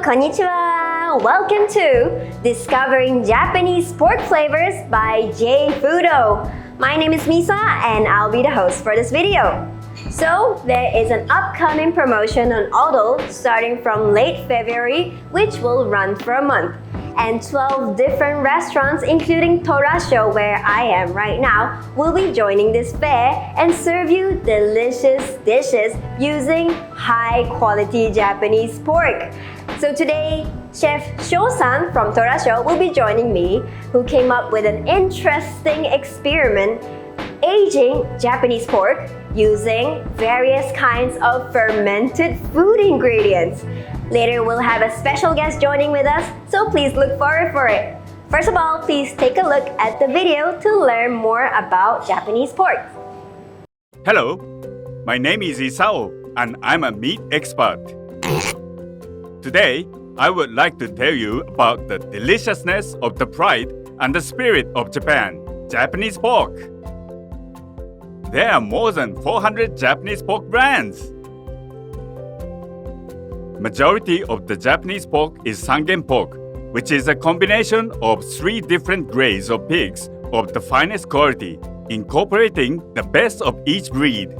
konnichiwa! Welcome to Discovering Japanese Pork Flavors by J Fudo. My name is Misa and I'll be the host for this video. So, there is an upcoming promotion on Odol starting from late February, which will run for a month. And 12 different restaurants, including Torasho, where I am right now, will be joining this fair and serve you delicious dishes using high-quality Japanese pork. So today, Chef Sho-san from Torasho will be joining me, who came up with an interesting experiment aging Japanese pork using various kinds of fermented food ingredients. Later, we'll have a special guest joining with us, so please look forward for it. First of all, please take a look at the video to learn more about Japanese pork. Hello, my name is Isao and I'm a meat expert. Today, I would like to tell you about the deliciousness of the pride and the spirit of Japan, Japanese pork. There are more than 400 Japanese pork brands. Majority of the Japanese pork is sangen pork, which is a combination of 3 different grades of pigs of the finest quality, incorporating the best of each breed.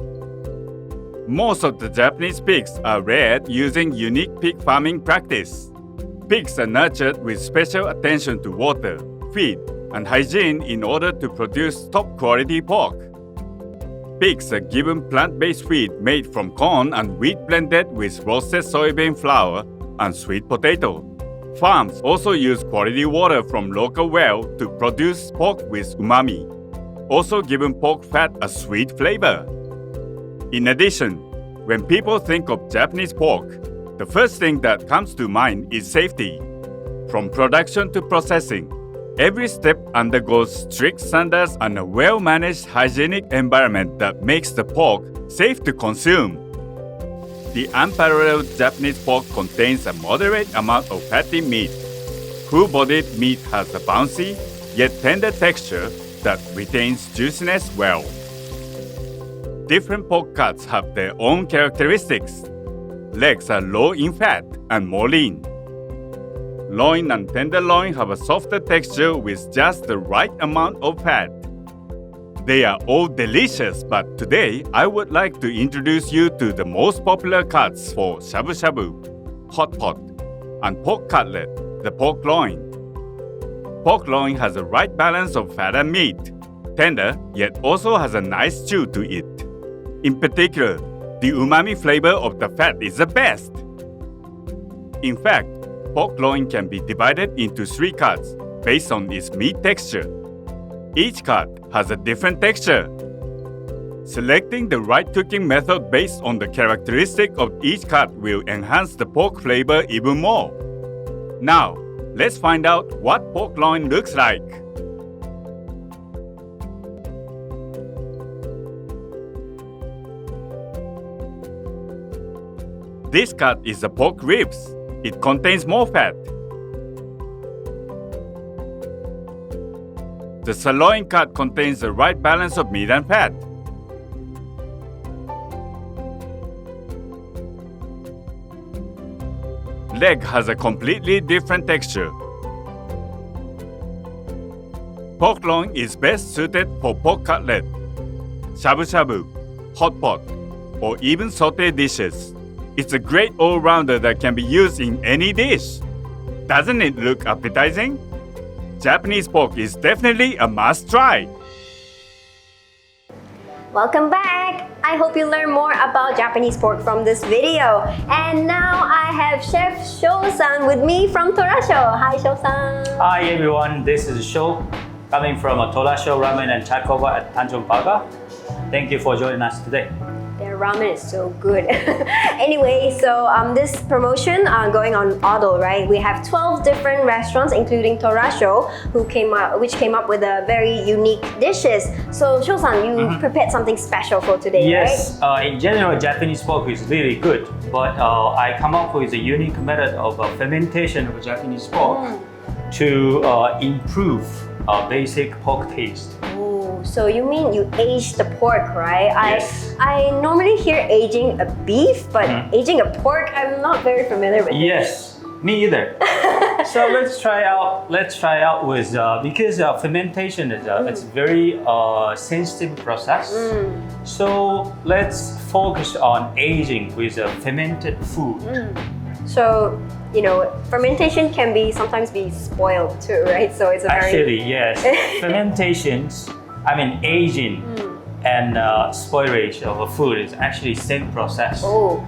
Most of the Japanese pigs are reared using unique pig farming practice. Pigs are nurtured with special attention to water, feed, and hygiene in order to produce top-quality pork. Pigs are given plant-based feed made from corn and wheat blended with roasted soybean flour and sweet potato. Farms also use quality water from local well to produce pork with umami, also giving pork fat a sweet flavor. In addition, when people think of Japanese pork, the first thing that comes to mind is safety. From production to processing, every step undergoes strict standards and a well-managed hygienic environment that makes the pork safe to consume. The unparalleled Japanese pork contains a moderate amount of fatty meat. Full-bodied meat has a bouncy, yet tender texture that retains juiciness well. Different pork cuts have their own characteristics. Legs are low in fat and more lean. Loin and tenderloin have a softer texture with just the right amount of fat. They are all delicious, but today I would like to introduce you to the most popular cuts for shabu shabu, hot pot, and pork cutlet, the pork loin. Pork loin has the right balance of fat and meat, tender yet also has a nice chew to it. In particular, the umami flavor of the fat is the best. In fact, pork loin can be divided into 3 cuts based on its meat texture. Each cut has a different texture. Selecting the right cooking method based on the characteristic of each cut will enhance the pork flavor even more. Now, let's find out what pork loin looks like. This cut is the pork ribs. It contains more fat. The sirloin cut contains the right balance of meat and fat. Leg has a completely different texture. Pork loin is best suited for pork cutlet, shabu shabu, hot pot, or even sauté dishes. It's a great all-rounder that can be used in any dish. Doesn't it look appetizing? Japanese pork is definitely a must-try. Welcome back! I hope you learn more about Japanese pork from this video. And now I have Chef Sho-san with me from Torasho. Hi, Sho-san. Hi everyone, this is Sho, coming from Torasho Ramen and Takeover at Tanjong Pagar. Thank you for joining us today. Their ramen is so good. Anyway, so this promotion going on Odol, right? We have 12 different restaurants, including Torasho, which came up with a very unique dishes. So Sho-san, you prepared something special for today, yes, right? in general, Japanese pork is really good, but I come up with a unique method of fermentation of Japanese pork to improve basic pork taste. So you mean you age the pork, right? Yes. I normally hear aging a beef, but aging a pork, I'm not very familiar with. Yes. Me either. So let's try out with because fermentation is it's very sensitive process. So let's focus on aging with fermented food. So, you know, fermentation can sometimes be spoiled too, right? So it's a Actually, yes. Fermentations, I mean aging and spoilage of a food is actually same process. Oh.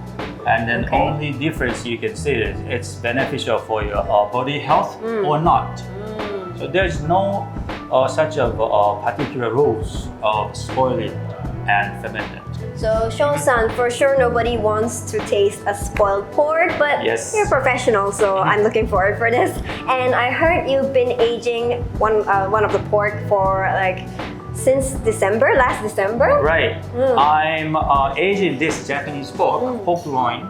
And then only difference you can see is it's beneficial for your body health or not. So there's no such of particular rules of spoiling and fermented. So Sho-san, for sure nobody wants to taste a spoiled pork, but Yes. you're a professional, so I'm looking forward for this. And I heard you've been aging one of the pork for like since last December? Right. I'm aging this Japanese pork, whole loin,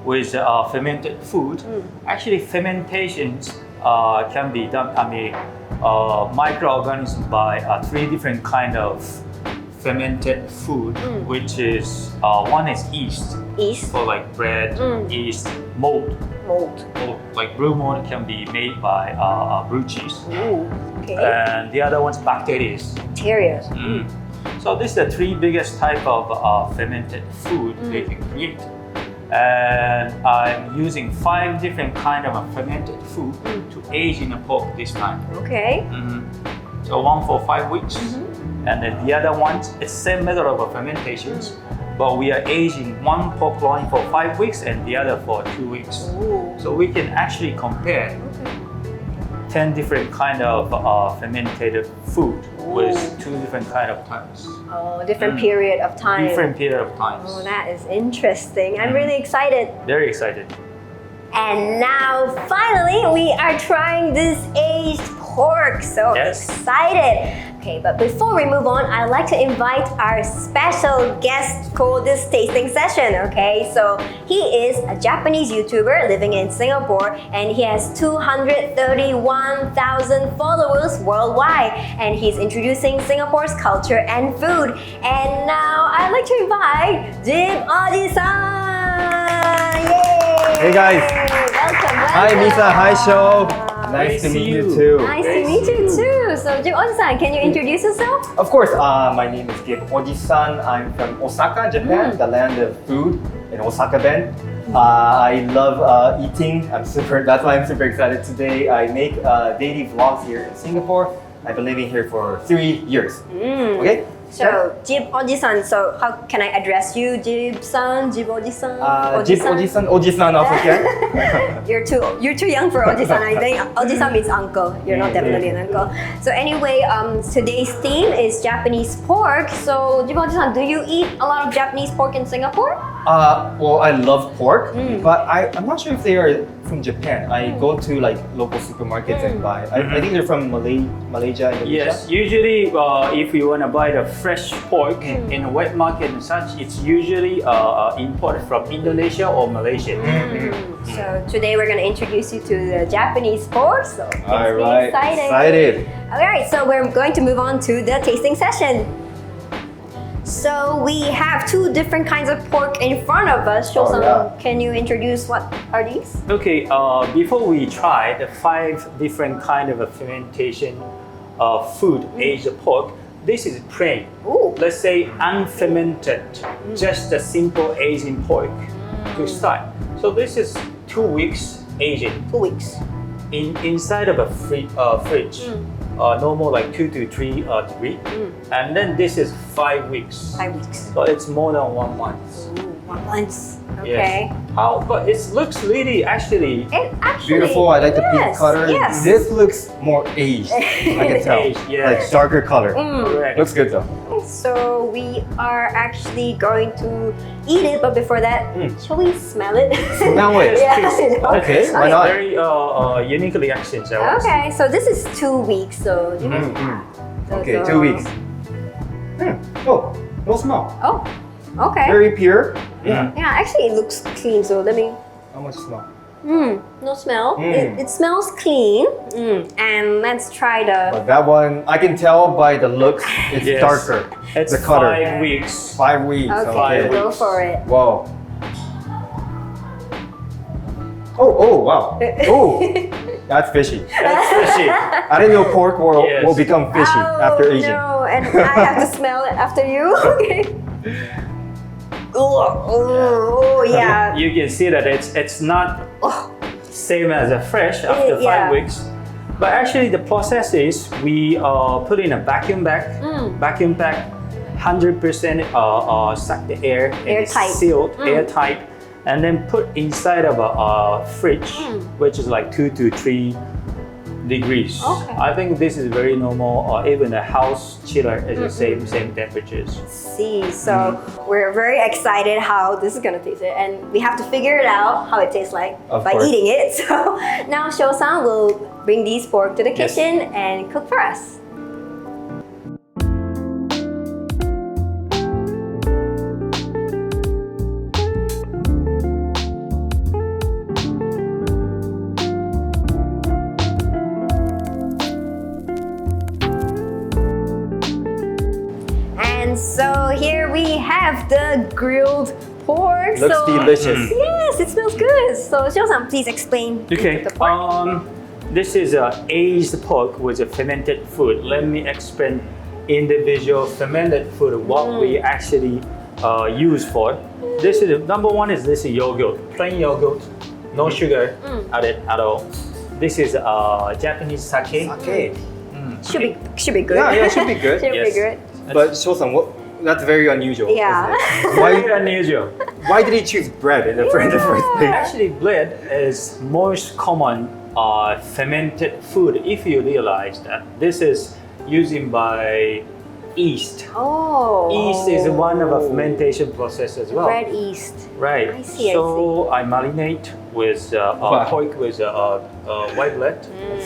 with fermented food. Actually, fermentations can be done. I mean, microorganisms by 3 different kind of fermented food, which is one is yeast. Yeast. For like bread, yeast, mold. Mold. Like brew mold can be made by brew cheese. Ooh, okay. And the other one's bacteria. Bacteria. So this is the 3 biggest type of fermented food they can create. And I'm using 5 different kind of fermented food to age in the pork this time. Okay. So one for 5 weeks, and then the other ones, it's same method of fermentations, but we are aging one pork loin for 5 weeks and the other for 2 weeks. Ooh. So we can actually compare 10 different kind of fermented food with 2 different kind of times. Oh, different period of time. Different period of times. Oh, that is interesting. I'm really excited. Very excited. And now, finally, we are trying this aged pork. So excited. Okay, but before we move on, I'd like to invite our special guest for this tasting session, okay? So he is a Japanese YouTuber living in Singapore, and he has 231,000 followers worldwide, and he's introducing Singapore's culture and food. And now I'd like to invite Jib Oji-san! Yay! Hey guys! Welcome. Hi Misa, hi Sho. Nice to meet you too. Nice to meet you too. So Jib Oji-san, can you introduce yourself? Of course, my name is Jib Oji-san. I'm from Osaka, Japan, the land of food in Osaka Ben. I love eating. That's why I'm super excited today. I make daily vlogs here in Singapore. I've been living here for 3 years. Okay? So, Jib Oji-san, so how can I address you? Jib-san, Jib Oji-san? Jib Oji-san, Oji-san also can. You're too young for Oji-san. I think Oji-san means uncle. You're not definitely an uncle. So anyway, today's theme is Japanese pork. So Jib Oji-san, do you eat a lot of Japanese pork in Singapore? Well, I love pork, but I'm not sure if they are from Japan. I go to like local supermarkets and buy. I think they're from Malaysia, Indonesia. Yes, usually if you want to buy the fresh pork in a wet market and such, it's usually imported from Indonesia or Malaysia. So today we're going to introduce you to the Japanese pork. So All right, excited. Alright, so we're going to move on to the tasting session. So we have 2 different kinds of pork in front of us. Sho-san, can you introduce what are these? Okay, before we try the 5 different kind of a fermentation food aged pork, this is plain. Ooh. Let's say unfermented, just a simple aging pork to start. So this is 2 weeks aging. 2 weeks. Inside of a fridge. Normal like 2 to 3 degree, and then this is 5 weeks. 5 weeks. So it's more than 1 month. Ooh, 1 month. Okay. Yes. But it looks really actually Beautiful. I like the pink color. Yes. This looks more aged. I can tell. Aged, yes. Like darker color. correct. Looks good though. So we are actually going to eat it, but before that, shall we smell it? Smell it. Yeah. Okay, why It's not? very unique reactions. I would say. Okay, so this is 2 weeks. So Okay, 2 weeks. Oh, no smell. Oh, okay. Very pure. Yeah. Yeah, actually it looks clean. So let me. How much smell? No smell. It smells clean. And let's try the. But that one, I can tell by the looks, it's Yes. darker. It's the color. 5 weeks. 5 weeks. Okay, Okay. go for it. Whoa. Oh, wow. Oh, that's fishy. That's fishy. I didn't know pork Yes. will become fishy after aging. No, and I have to smell it after you. Okay. Oh, yeah. You can see that it's not same as a fresh after 5 Yeah. weeks. But actually the process is we put in a vacuum bag, 100% suck the air and it's Airtight. sealed, airtight, and then put inside of a fridge, which is like 2 to 3 degrees. Okay. I think this is very normal, or even a house chiller is the same temperatures. See, so we're very excited how this is gonna taste it, and we have to figure it out how it tastes like Of by course. eating it. So now Sho-san will bring these pork to the Yes. kitchen and cook for us. And so here we have the grilled pork. Looks so, delicious. Yes, it smells good. So Sho-san, please explain Okay, the pork. this is aged pork with a fermented food. Let me explain individual fermented food, what we actually use for. This is number one is this yogurt, plain yogurt, no sugar added at all. This is Japanese sake. Okay. Should be good. Yeah, it should be good. Should Yes. be good. But Sho-san, that's very unusual. Yeah. isn't it? Very Why, unusual. why did he choose bread in the first place? Actually, bread is most common fermented food. If you realize that this is using by yeast. Oh. Yeast is one of a fermentation process as well. Red yeast. Right. I see, So I marinate with Wow. pork with white bread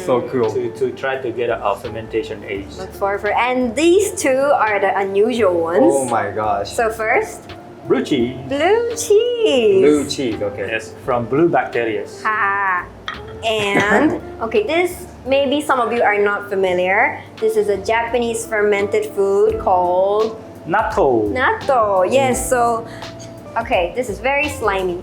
So cool. to try to get a fermentation age. Look forward for and these two are the unusual ones. Oh my gosh. So first, Blue cheese. blue cheese. Blue cheese, okay. Yes, from blue bacteria. Ha. And okay, this maybe some of you are not familiar. This is a Japanese fermented food called Natto. natto. Yes, so okay, this is very slimy.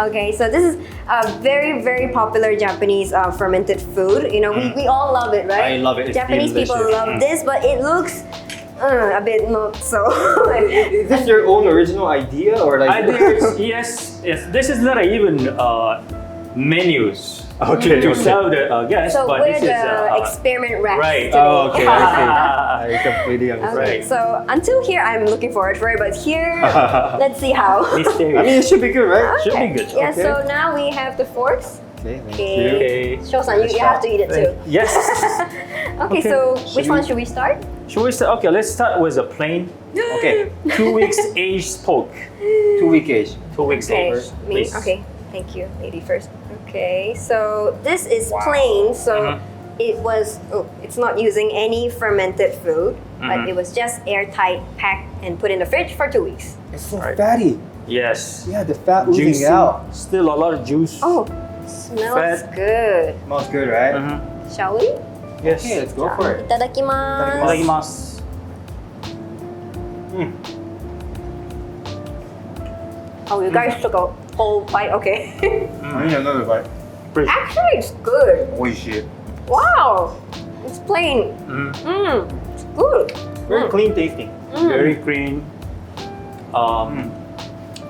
Okay, so this is a very, very popular Japanese fermented food. You know, we all love it, right? I love it. It's Japanese people delicious. love this, but it looks a bit not so. Is this your own original idea or like? I think yes. This is not even menus Okay, to okay. serve the guests, So but we're this is the experiment rats right. today. Oh, okay, I see. I completely understand. Okay, Right. so until here, I'm looking forward for it, but here, let's see how. I mysterious. mean, it should be good, right? Should be good. Yeah, Okay. so now we have the forks. Okay, thank Okay. you. Okay. Sho-san, you have to eat it too. Yes. Okay, Okay. so Should which we- one should we start? Should we start? Okay, let's start with a plain Okay, 2 weeks aged pork. 2 week age. 2 weeks Okay, aged. me. please. Okay, thank you, lady first. Okay, so this is plain, so it was. Oh, it's not using any fermented food, but it was just airtight, packed, and put in the fridge for 2 weeks. It's so Right. fatty. Yes. Yeah, the fat oozing Juicy. out. Still a lot of juice. Oh, smells Fat. good. Smells good, right? Shall we? Yes. Okay, let's go for it. Itadakimasu. Itadakimasu. Oh, you guys took a whole bite. Okay. I need another bite. Actually, it's good. Oishii. Wow, it's plain. It's good. Very clean tasting. Very clean.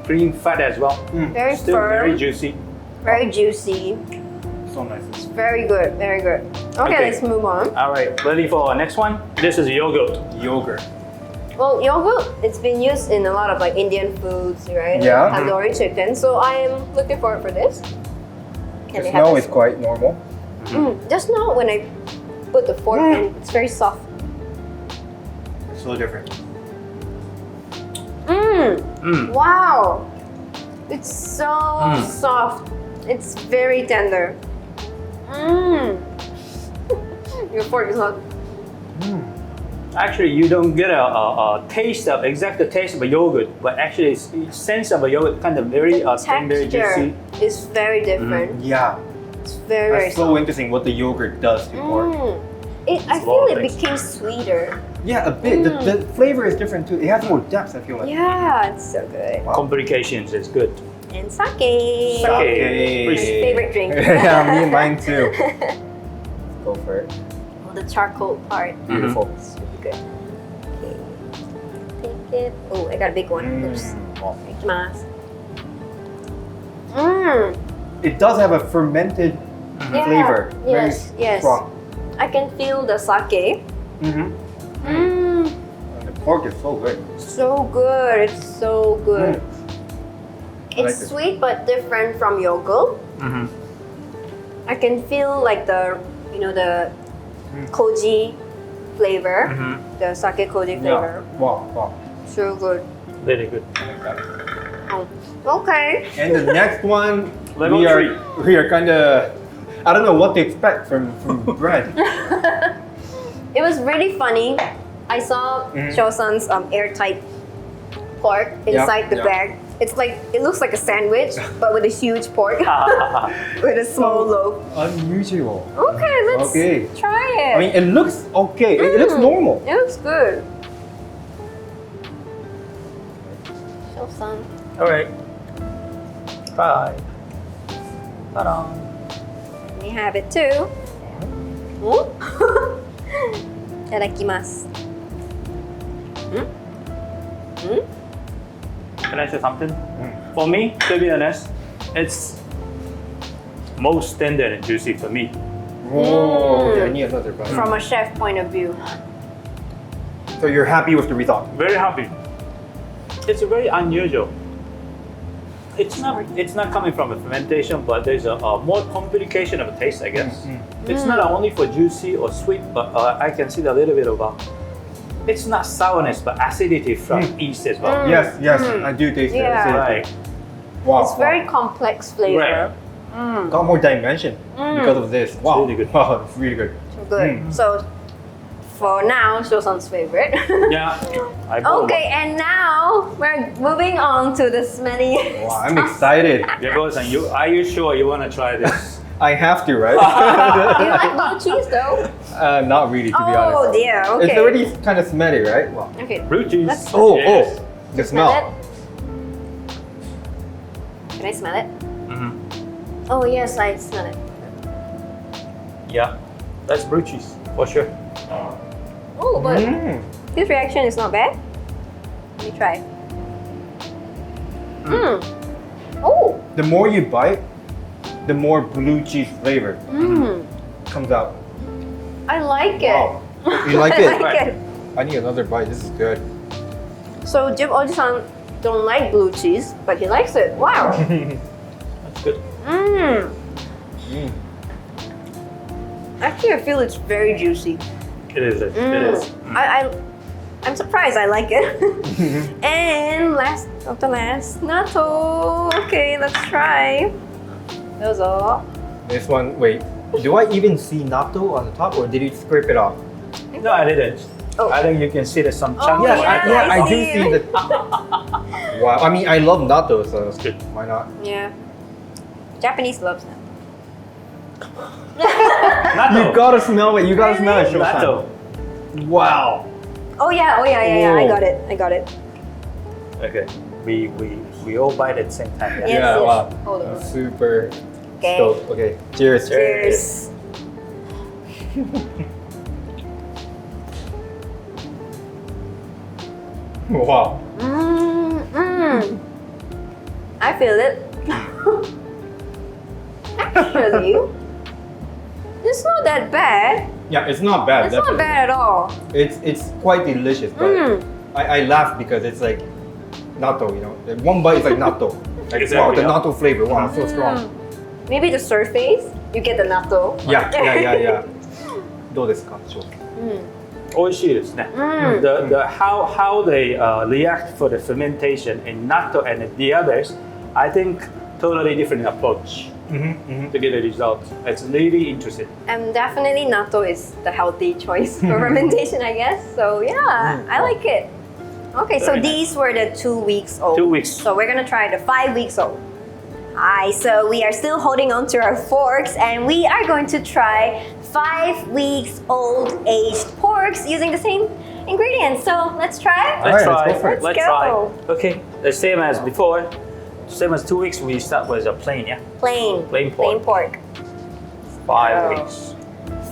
Cream fat as well. Very Still firm. very juicy. Very juicy. So nice. It's very good. Very good. Okay, Okay. let's move on. All right, ready for our next one? This is yogurt. Yogurt. Well, yogurt, it's been used in a lot of like Indian foods, right? Yeah. Tandoori chicken. So I am looking forward for this. Can The we have smell this? is quite normal. Just now when I put the fork in, it's very soft. So different. Wow. It's so soft. It's very tender. Your fork is not. Actually, you don't get a taste of exact taste of a yogurt, but actually, it's sense of a yogurt kind of very tender, Texture juicy. is very different. Yeah. It's very, very That's so interesting what the yogurt does to pork. I a feel lot it of things. became sweeter. Yeah, a bit. The flavor is different too. It has more depth, I feel like. Yeah, it's so good. Complications is good. And sake. Sake. My favorite drink. Yeah, me and mine too. Go for it. Oh, the charcoal part. Beautiful. Super good. Okay. Take it. Oh, I got a big one. Oops. Wow. Ikimasu. Mmm. It does have a fermented flavor. Very Yes. strong. I can feel the sake. Mm-hmm. Mmm. The pork is so good. So good. It's so good. I like It's it. sweet but different from yogurt. I can feel like the, the koji flavor, the sake koji flavor. Yeah. Wow. So good. Very good. Oh. Okay. And the next one, Level we are kind of, I don't know what to expect from bread. It was really funny. I saw Shosan's airtight pork inside the yeah. bag. It's like, it looks like a sandwich, but with a huge pork with a small loaf. Unusual. Okay, let's try it. I mean, it looks okay. It looks normal. It looks good. Shosan. All right. Bye. Ta-da. We have it too. Itadakimasu. Can I say something? For me, to be honest, it's most tender and juicy for me. Oh, okay, I need another bite. From a chef point of view. So you're happy with the result? Very happy. It's very unusual. It's not coming from a fermentation, but there's a more complication of a taste, I guess. It's not only for juicy or sweet, but I can see a little bit of it's not sourness, but acidity from yeast as well. Yes, I do taste it. Yeah. Right. Wow. It's very complex flavor. Right. got more dimension because of this. Wow. really good. Wow, it's really good. So good. So for now, Shosan's favorite. Yeah. I bought Okay, and now we're moving on to the smelly. Wow, I'm excited. one. Yeah, Gosan, are you sure you want to try this? I have to, right? You like blue cheese though? Not really, to be honest. Oh dear, okay. It's already kind of smelly, right? Wow. Okay. Blue cheese. Let's Yes. The smell smell. it. Can I smell it? Mhm. Oh yes, I smell it. Yeah. That's blue cheese, for sure. Oh, but Mm. his reaction is not bad. Let me try. Oh. The more you bite, the more blue cheese flavor comes out. I like it. Wow. You like I it? like it. I need another bite. This is good. So Jim Oji-san don't like blue cheese, but he likes it. Wow. That's good. Mmm. Actually, I feel it's very juicy. It is. It is. I'm surprised I like it. And last of the last, natto. Okay, let's try. Those all. This one, wait. Do I even see natto on the top, or did you scrape it off? No, I didn't. Oh. I think you can see there's some chunks. Yes, I do see. see the. Wow. I mean, I love natto, so That's good. why not? Yeah. Japanese loves that. Natto. You gotta smell it. You gotta smell it, Shosan. Natto. Wow. Oh yeah. I Whoa. got it. Okay. We all bite at the same time. Yeah. Yes, Yeah. yes. Wow. Hold on. I'm super Okay. stoked. Okay. Cheers. Cheers. Wow. I feel it. Actually, it's not that bad. Yeah, it's not bad. It's not definitely. bad at all. It's quite delicious, but I laugh because it's like natto, you know. Like, one bite is like natto. Like, Exactly, wow, the yeah. natto flavor. Wow, so strong. Maybe the surface, you get the natto. Yeah. どうですか、翔さん。美味しいですね。How they react for the fermentation in natto and the others, I think totally different approach to get a result. It's really interesting. And definitely natto is the healthy choice for fermentation, I guess. So yeah, I like it. Okay, so Very nice. these were the 2 weeks old. 2 weeks. So we're gonna try the 5 weeks old. Alright, so we are still holding on to our forks and we are going to try 5 weeks old aged porks using the same ingredients. So let's try. Let's Alright, try. let's go for it. Let's try. go. Okay, the same as before. same as 2 weeks, we start with a plain, yeah? Plain. Plain pork. Plain pork. 5 Oh. weeks.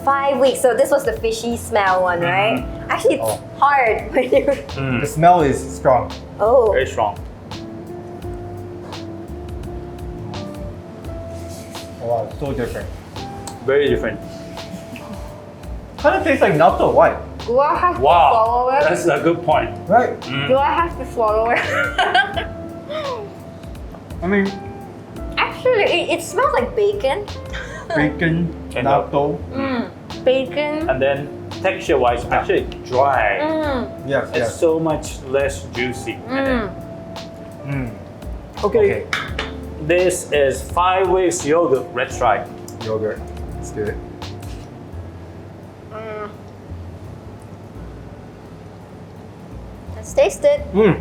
5 weeks. So this was the fishy smell one, right? Actually, it's hard when you. The smell is strong. Oh. Very strong. Wow, so different. Very different. Kind of tastes like natto. Why? Do I have to Wow, swallow it? that's a good point. Right. Do I have to swallow it? I mean, Actually, it smells like bacon. bacon, natto. Bacon. And then texture-wise, actually dry. Yes, It's yes. so much less juicy. Okay. This is 5 weeks yogurt. Let's try. Yogurt. Let's do it. Let's taste it. Mmm.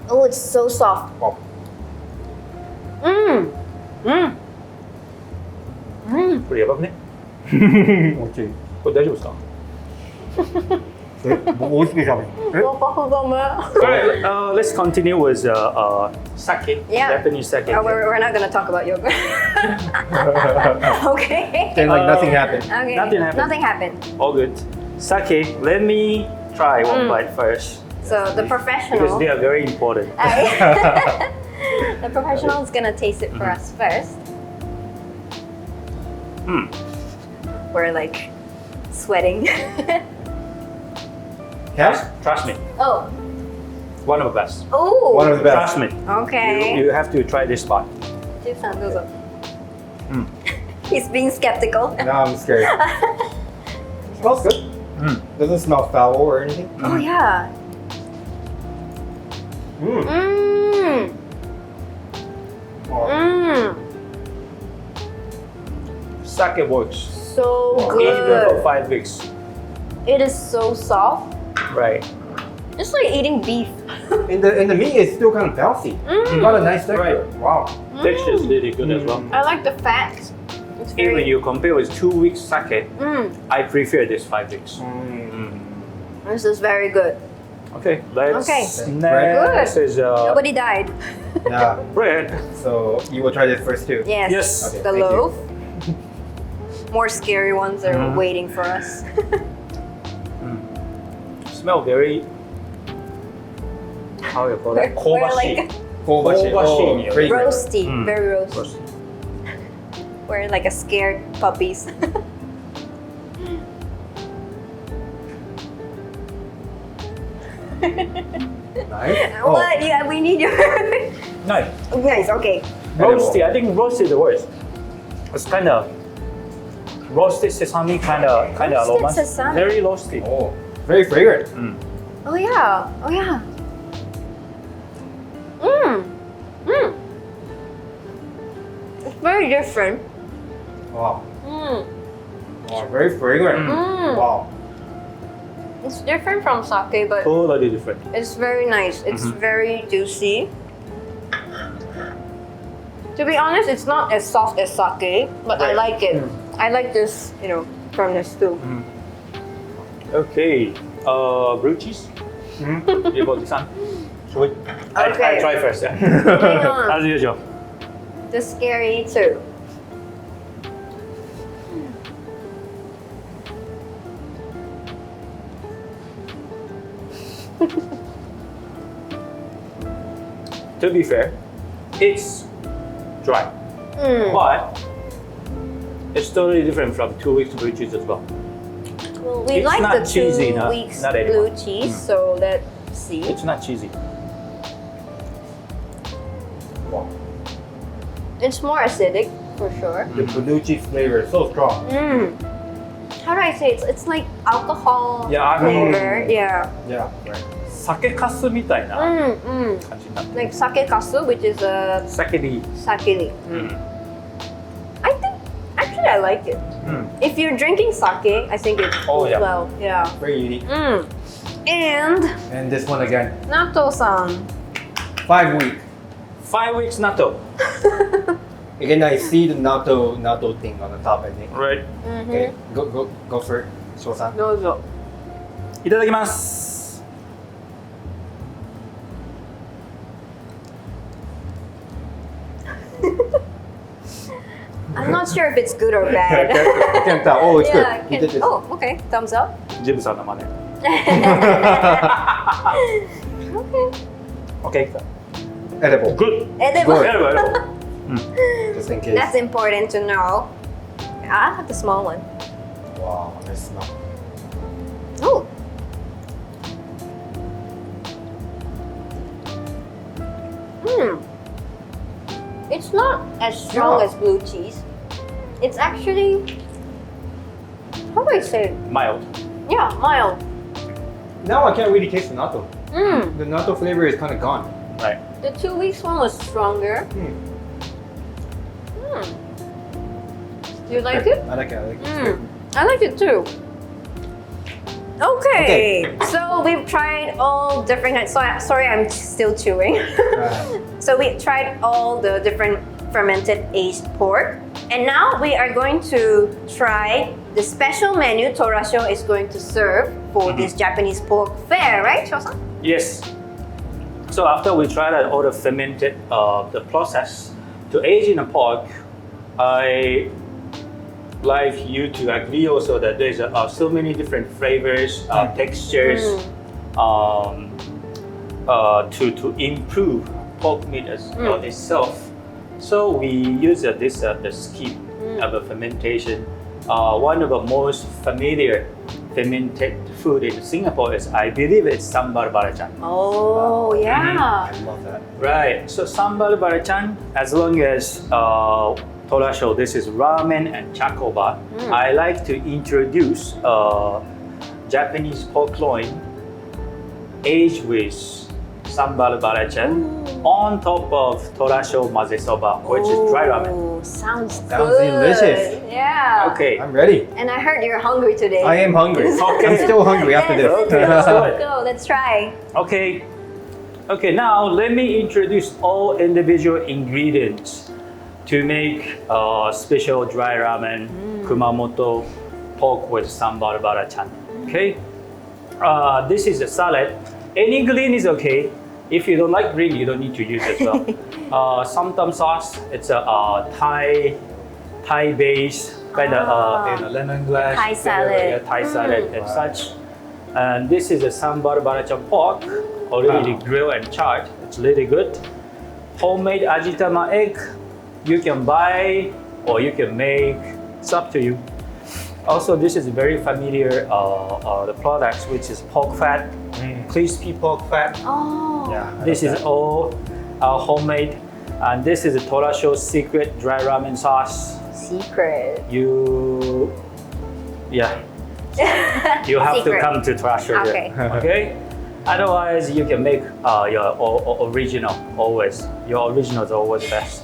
Oh, it's so soft. Wow.これやばくね？美味しい。これ大丈夫ですか？美味しく食べる。Alright, let's continue with sake. Yeah. Japanese sake. Oh, we're not gonna talk about yogurt. Okay. Then like nothing happened. Okay. Nothing happened. Nothing happened. All good. Sake. Let me try one bite first So the because professional. they are very important. The professional is gonna taste it for us first. We're like sweating. Yes? Trust me. Oh. One of the best. Oh. One of the best. Trust me. Okay. You have to try this spot. He's being skeptical. Now I'm scared. Smells good. Doesn't smell foul or anything. Oh yeah. Mm. Oh. Sake works. So Even for good. 5 weeks. It is so soft. Right. It's like eating beef. And the meat is still kind of bouncy. You got a nice texture. Right. Wow. Texture is really good as well. I like the fat. It's very. Even you compare with 2 weeks sake, I prefer this 5 weeks. This is very good. Okay, let's Okay. next is Nobody died. Yeah. bread. So you will try this first too. Yes. Yes. Okay, The thank you. loaf. More scary ones are waiting for us. Smell very, how you call it? We're like Kobashi. Kobashi. Fragrant. roasty, very roasty. We're like a scared puppies. Nice. What? Yeah, we need your. Nice. Nice. Okay. Roasty, I think roasty is the worst. It's kind of roasted sesame kind of Roasted aroma. sesame. Very roasty. Oh, very fragrant. Oh yeah. Oh yeah. It's very different. Wow. Wow, very fragrant. Wow. It's different from sake, but Totally different. it's very nice. It's very juicy. To be honest, it's not as soft as sake, but I like it. I like this, firmness too. Okay, blue cheese. You got this one. Should we? Okay. I try first. Yeah. Hang on. As usual. The scary too. To be fair, it's dry, but it's totally different from 2 weeks blue cheese as well. Well, we It's like not the cheesy, 2 no? weeks Not blue anymore. cheese, so let's see. It's not cheesy. Wow. It's more acidic for sure. The blue cheese flavor is so strong. How do I say it? It's like alcohol Yeah, flavor. Yeah. Yeah, right. 酒粕みたいな感じになってる。 Like sake kasu, which is a 酒に。 sakiri. I think actually I like it. If you're drinking sake, I think it Oh, goes yeah. well. Yeah. Very unique. And And this one again. natto-san. 5 week. 5 weeks natto. Again, I see the natto thing on the top, I think. Right. Okay, go for it. Sho-san. どうぞ。いただきます。I'm not sure if it's good or bad. I can't tell. Oh, it's Yeah, good. You did this. Oh, okay. Thumbs up. ジブさんの真似。 Okay. OK。 Edible. Good. Edible. Edible. Just in case. That's important to know. I have the small one. Wow, nice smell. Oh. It's not as strong as blue cheese. It's actually, how do I say? Mild. Yeah, mild. Now I can't really taste the natto. Mm. The natto flavor is kind of gone. Right. The 2 weeks one was stronger. Do you like it? I like it. I like it. It's Mm. good. I like it too. Okay, so we've tried all different kinds. Sorry, I'm still chewing. So we tried all the different fermented aged pork. And now we are going to try the special menu Torasho is going to serve for this Japanese pork fair, right, Sho-san? Yes. So after we tried out all the fermented, the process to age in a pork, I like you to agree also that there's so many different flavors, textures, to improve pork meat as itself. So we use the scheme of a fermentation. One of the most familiar fermented food in Singapore is, I believe, it's sambal belacan. Oh, yeah. I love that. Right. So sambal belacan, as long as Torasho, this is ramen and chakoba. I like to introduce Japanese pork loin aged with sambal belacan on top of Torasho maze soba, which is dry ramen. Oh, sounds Sounds good. delicious. Yeah. Okay. I'm ready. And I heard you're hungry today. I am hungry. Okay. I'm still hungry after Yes, this. Okay, let's do it. Go, let's try. Okay. Okay, now let me introduce all individual ingredients to make special dry ramen Kumamoto pork with sambal belacan. Okay. This is a salad. Any green is okay. If you don't like green, you don't need to use as well. Somtam sauce. It's a Thai base kind of lemongrass. Thai salad. Yeah, Thai salad and such. And this is a sambal belacan pork, already grilled and charred. It's really good. Homemade ajitama egg. You can buy or you can make. It's up to you. Also, this is very familiar the products, which is pork fat, crispy pork fat. Oh. Yeah. I This love is that. all homemade, and this is a Torasho secret dry ramen sauce. Secret. You have to Secret. come to Torasho. Okay. Okay. Otherwise, you can make your original always. Your original is always best.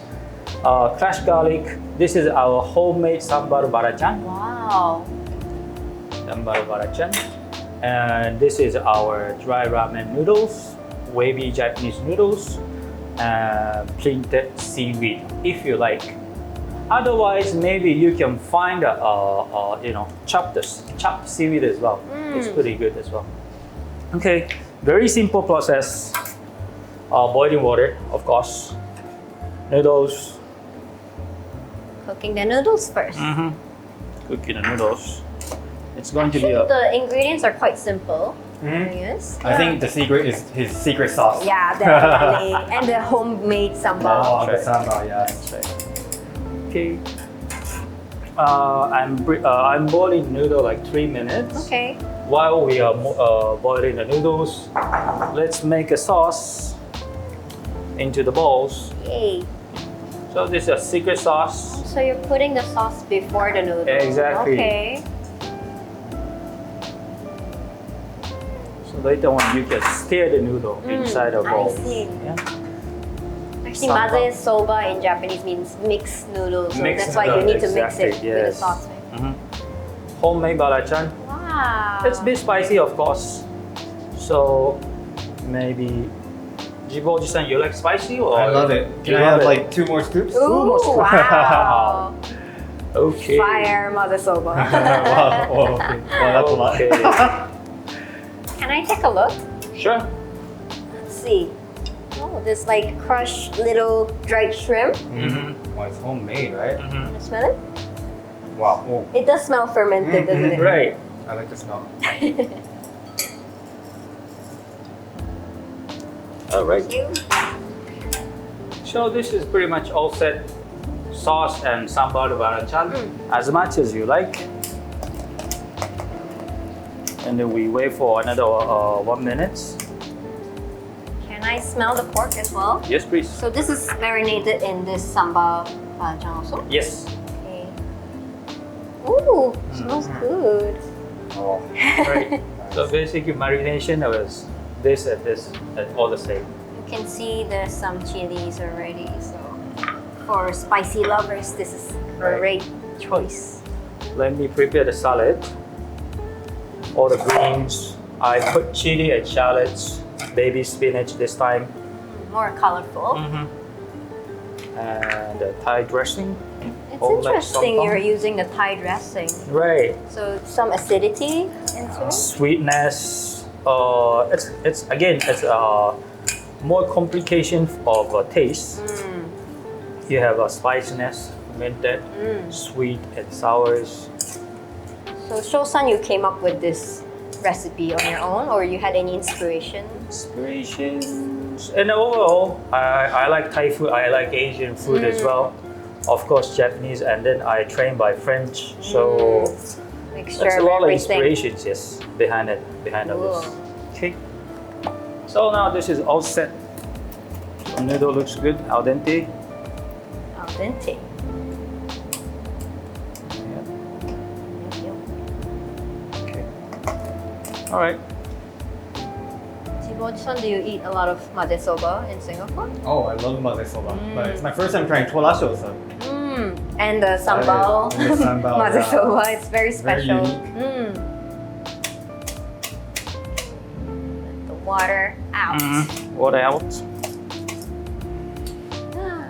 Crushed garlic. This is our homemade sambal belacan. Wow. Sambal belacan. And this is our dry ramen noodles, wavy Japanese noodles, and printed seaweed, if you like. Otherwise, maybe you can find chopped seaweed as well. It's pretty good as well. Okay, very simple process. Boiling water, of course. Noodles. Cooking the noodles first. Cooking the noodles. It's going to I be think a the ingredients are quite simple. Yes. I think the secret is his secret sauce. Yeah, definitely. And the homemade sambal. Oh, the Right. sambal, yeah. okay. I'm boiling noodle like 3 minutes. Okay. While we are boiling the noodles, let's make a sauce into the bowls. Yay. So this is a secret sauce. So you're putting the sauce before the noodles. Exactly. Okay. So later on, you can stir the noodle inside the bowl. I see. Yeah. Actually, Sambal. maze soba in Japanese means mixed noodles. So Mixed that's why you noodle, need to mix it exactly, with the yes. sauce. Homemade belacan. Wow. It's a bit spicy, of course. So maybe. Jibo-ji-san, you like spicy or? I love it. Can You I love have it? like 2 more scoops? Ooh, wow. Okay. Fire maze soba. Wow. Oh, okay. Well, that's a lot. Okay. Can I take a look? Sure. Let's see. Oh, this like crushed little dried shrimp. Well, it's homemade, right? Can you smell it? Wow. Oh, It does smell fermented, doesn't it? Right. I like the smell. All right. Thank you. So this is pretty much all set. Sauce and sambal barachan, as much as you like. And then we wait for another 1 minute. Can I smell the pork as well? Yes, please. So this is marinated in this sambal also? Yes. Okay. Ooh, smells good. Oh, Right. So basically, marination was this and all the same. You can see there's some chilies already, so for spicy lovers, this is a great choice. Let me prepare the salad. All the greens. I put chili and shallots, baby spinach this time, More colorful. and the Thai dressing. It's all like interesting sambal. you're using the Thai dressing. Right. So some acidity into it. Sweetness. It's more complication of taste. You have a spiciness, fermented, sweet and sours. So Sho-san, you came up with this recipe on your own, or you had any inspiration? Inspirations. And overall, I like Thai food. I like Asian food as well. Of course, Japanese, and then I trained by French. So Mixture there's a of lot of everything. inspirations, yes, behind all this. Cool. Okay. So now this is all set. The noodle looks good, al dente. Al dente. Yeah. Thank you. Okay. All right. Jiboji-san, do you eat a lot of maze soba in Singapore? oh, I love maze soba, but it's my first time trying Torasho, so And the sambal, and the sambal, maze yeah. soba, it's very Very special. unique. Let the water out. Water out.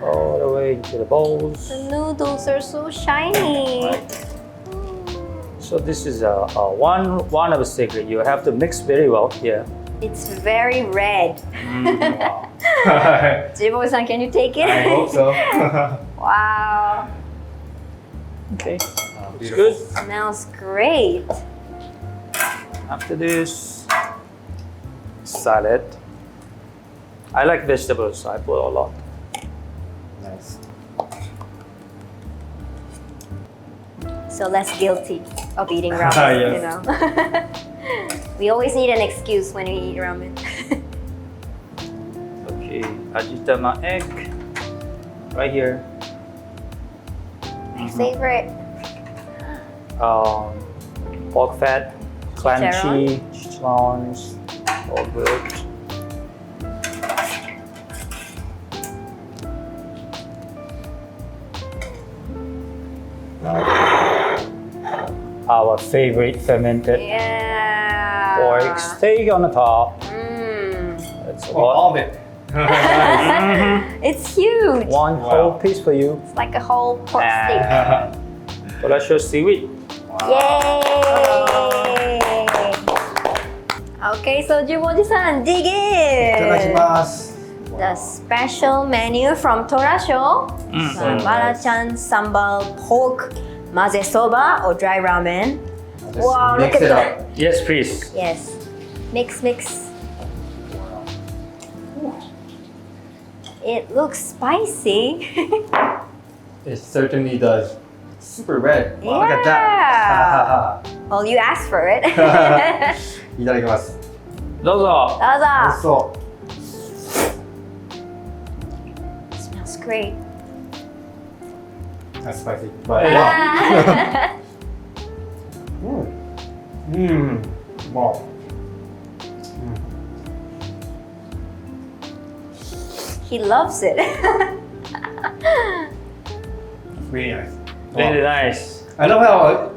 All the way into the bowls. The noodles are so shiny. Right. So this is one of the secret. You have to mix very well here. It's very red. Wow. Jiboji-san, can you take it? I hope so. Wow, Okay. It's Beautiful. good. smells great. After this, salad. I like vegetables, so I put a lot. Nice. So less guilty of eating ramen, Yes. you know. We always need an excuse when we eat ramen. Okay, ajitama egg right here. My favorite. Pork fat, crunchy, Chicharron. chicharrons, all good. Our favorite fermented Yeah. pork steak on the top. That's a Oh, lot. all of it. Nice. It's huge. One Wow. whole piece for you. It's like a whole pork steak. Torasho seaweed. Yay! Okay, so Jiboji-san, dig in! いただきます。 The special menu from Torasho, Barachan Sambal Pork Maze Soba or dry ramen. Just Wow, mix look at it that. up. Yes, please. Yes. Mix, mix. It looks spicy. It certainly does. Super red. Wow, look at Yeah. that. Well, you asked for it. いただきます。どうぞ。美味し Daza. そ Smells great. う。That's spicy. But wow. Ah. Wow. He loves it. Really nice. Very Wow. nice. I love how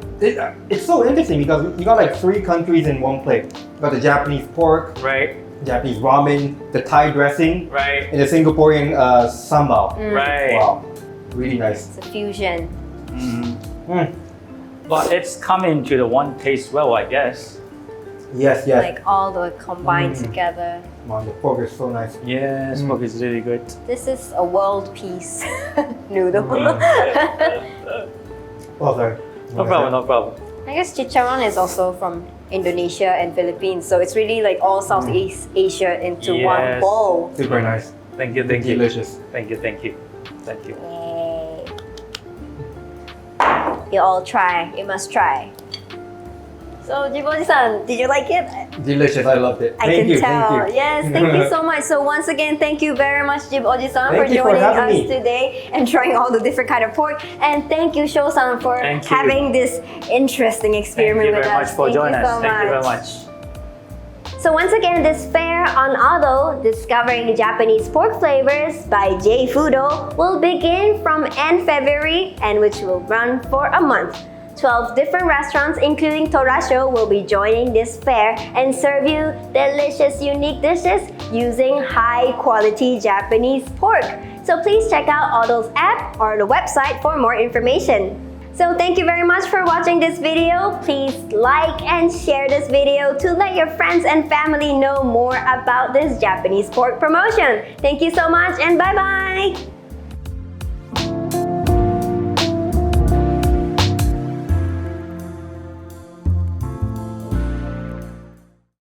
it's so interesting because you got like 3 countries in one plate. You got the Japanese pork, Right, Japanese ramen, the Thai dressing, right, and the Singaporean sambal. right. Wow. Really nice. It's a fusion. But it's coming to the one taste well, I guess. Yes, yes. Like all the combined together. Man, the pork is so nice. Yes, pork is really good. This is a world peace noodle. Oh, sorry. No problem, no problem. I guess chicharron is also from Indonesia and Philippines, so it's really like all Southeast Asia into one Yes. bowl. Super nice. Thank you, thank you. Delicious. Thank you, thank you. Thank you. Yay. You all try. You must try. So, Jiboji-san, did you like it? Delicious. I loved it. I can tell. Yes, thank you so much. So once again, thank you very much, Jiboji-san, for Thank you for joining having us me. today and trying all the different kind of pork. And thank you, Sho-san, for Thank you. having this interesting Thank experiment you with very us. much for Thank you joining so us. Thank you very much. much. So once again, this fair on Ado, Discovering Japanese Pork Flavors by J Fudo, will begin from end February and which will run for a month. 12 different restaurants, including Torasho, will be joining this fair and serve you delicious, unique dishes using high-quality Japanese pork. So please check out Ado's app or the website for more information. So thank you very much for watching this video. Please like and share this video to let your friends and family know more about this Japanese pork promotion. Thank you so much and bye-bye!